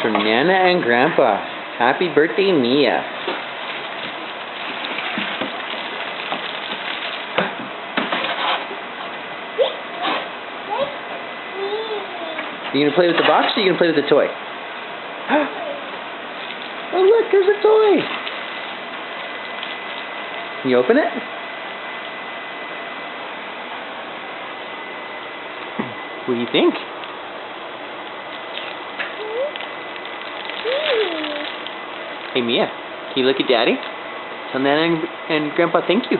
from Nana and Grandpa. Happy birthday, Mia. You gonna play with the box or you gonna play with the toy? Oh look, there's a toy. Can you open it? What do you think? Hey Mia, can you look at Daddy? Tell Nana and Grandpa thank you.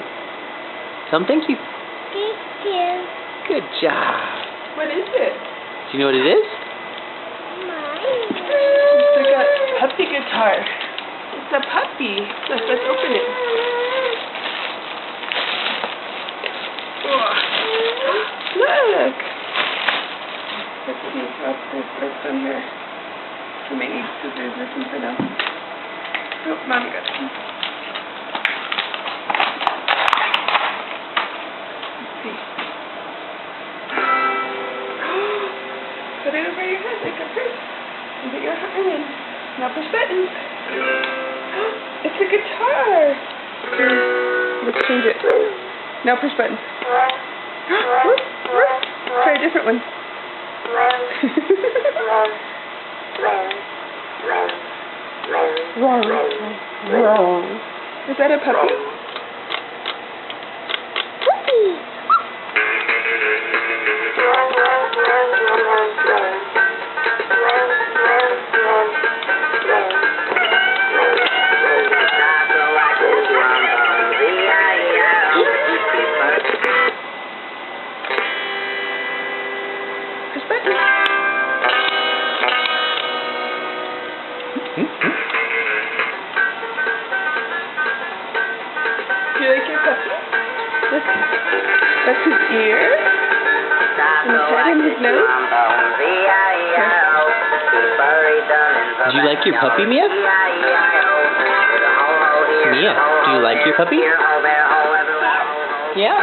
Tell them thank you. Thank you. Good job. What is it? Do you know what it is? Mine. It's like a puppy guitar. It's a puppy. Let's open it. Oh. Look. Let's see. Oh, there's some here. We may need scissors or something else. Oh, Mommy got some. Let's see. Put it over your head like a purse. And put your arm in. Now push buttons. It's a guitar. Let's change it. Now push buttons. Try a different one. Is that a puppy? Puppy. Push buttons. Do you like your puppy? Look, that's his ear, and his head and his nose. Did you like your puppy, Mia? Mia, do you like your puppy? Yeah?